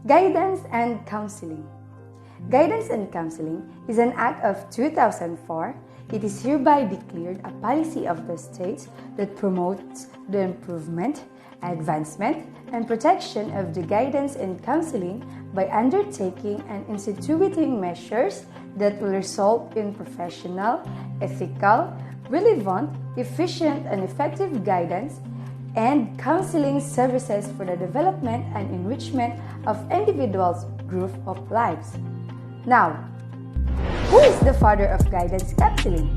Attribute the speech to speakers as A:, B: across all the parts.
A: Guidance and counseling. Guidance and counseling is an act of 2004. It is hereby declared a policy of the state that promotes the improvement, advancement, and protection of the guidance and counseling by undertaking and instituting measures that will result in professional, ethical, relevant, efficient, and effective guidance and counseling services for the development and enrichment of individuals' group of lives. Now, who is the father of guidance counseling?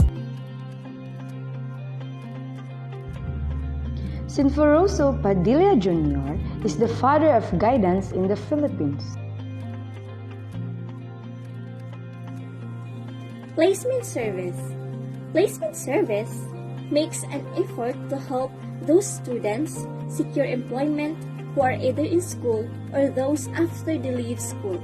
A: Sinforoso Padilla Jr. is the father of guidance in the Philippines.
B: Placement service. Placement service makes an effort to help those students secure employment who are either in school or those after they leave school.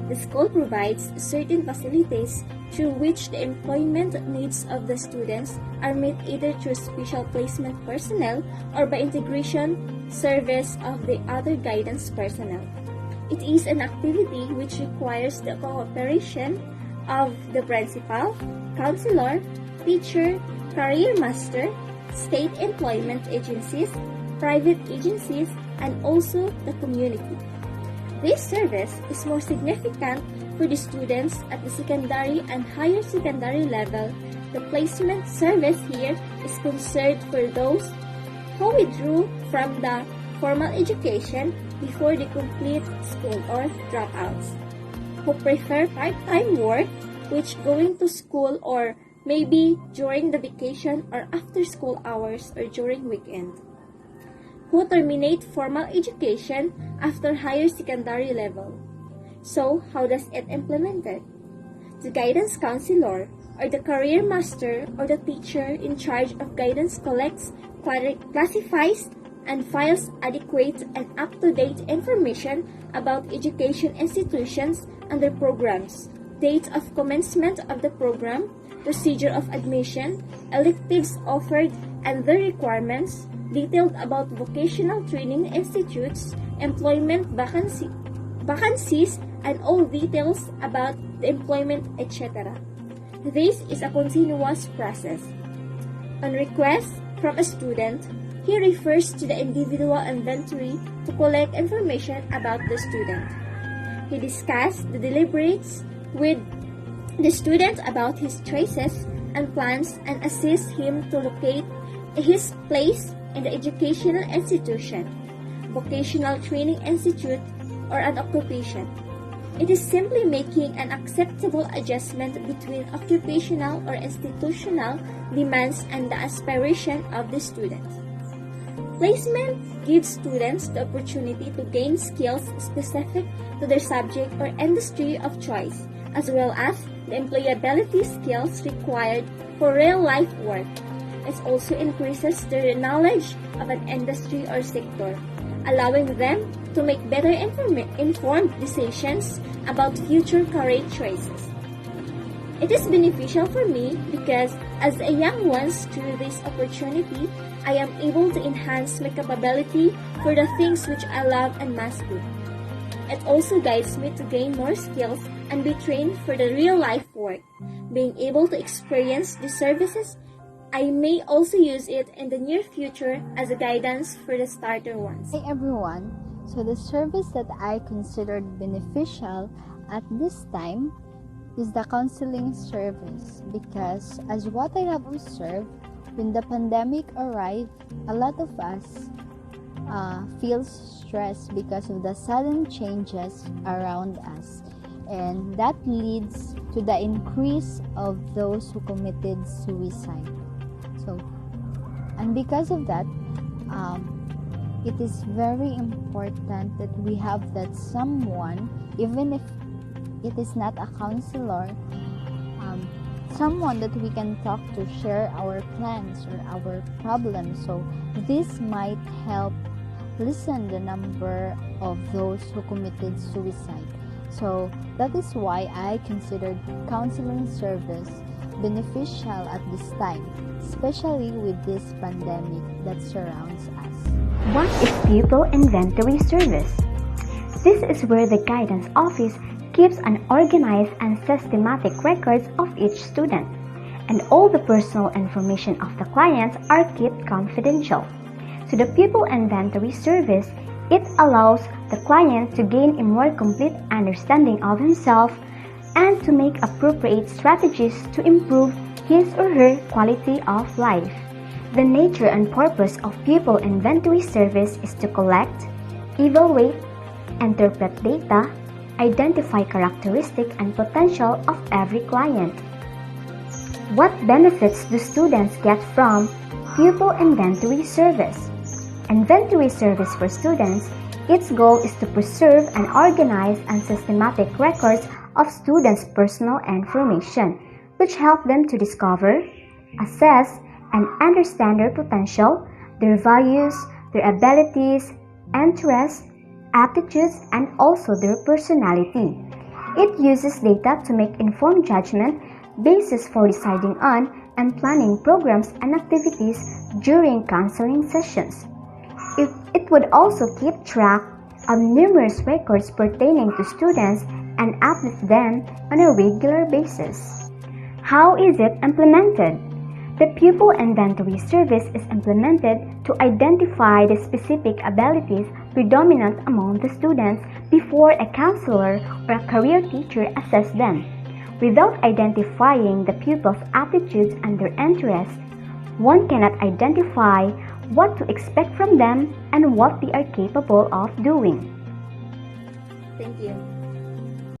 B: The school provides certain facilities through which the employment needs of the students are met either through special placement personnel or by integration service of the other guidance personnel. It is an activity which requires the cooperation of the principal, counselor, teacher, career master, state employment agencies, private agencies, and also the community. This service is more significant for the students at the secondary and higher secondary level. The placement service here is concerned for those who withdrew from the formal education before they complete school or dropouts, who prefer part-time work, which going to school or maybe during the vacation or after school hours or during weekend, who terminate formal education after higher secondary level. So, how does it implement it? The guidance counselor or the career master or the teacher in charge of guidance collects, classifies, and files adequate and up-to-date information about education institutions and their programs, date of commencement of the program, procedure of admission, electives offered and their requirements, detailed about vocational training institutes, employment vacancies, and all details about the employment, etc. This is a continuous process. On request from a student, he refers to the individual inventory to collect information about the student. He discusses the deliberates with the student about his choices and plans and assists him to locate his place in the educational institution, vocational training institute, or an occupation. It is simply making an acceptable adjustment between occupational or institutional demands and the aspiration of the student. Placement gives students the opportunity to gain skills specific to their subject or industry of choice, as well as the employability skills required for real-life work. It also increases their knowledge of an industry or sector, allowing them to make better informed decisions about future career choices. It is beneficial for me because as a young one through this opportunity, I am able to enhance my capability for the things which I love and must do. It also guides me to gain more skills and be trained for the real-life work. Being able to experience the services, I may also use it in the near future as a guidance for the starter ones.
C: Hi everyone, so the service that I considered beneficial at this time is the counseling service because as what I have observed, when the pandemic arrived, a lot of us feels stressed because of the sudden changes around us, and that leads to the increase of those who committed suicide. So, and because of that, it is very important that we have that someone, even if it is not a counselor, someone that we can talk to, share our plans or our problems. So this might help lessen the number of those who committed suicide. So that is why I considered counseling service beneficial at this time, especially with this pandemic that surrounds us.
D: What is pupil inventory service? This is where the guidance office keeps an organized and systematic records of each student, and all the personal information of the clients are kept confidential. So the pupil inventory service, it allows the client to gain a more complete understanding of himself and to make appropriate strategies to improve his or her quality of life. The nature and purpose of pupil inventory service is to collect, evaluate, interpret data, identify characteristics and potential of every client. What benefits do students get from pupil inventory service? Inventory service for students, its goal is to preserve and organize and systematic records of students' personal information, which help them to discover, assess, and understand their potential, their values, their abilities, interests, aptitudes, and also their personality. It uses data to make informed judgment basis for deciding on and planning programs and activities during counseling sessions. It would also keep track of numerous records pertaining to students and update them on a regular basis. How is it implemented? The pupil inventory service is implemented to identify the specific abilities predominant among the students before a counselor or a career teacher assess them. Without identifying the pupil's aptitudes and their interests, one cannot identify what to expect from them and what they are capable of doing.
B: Thank you.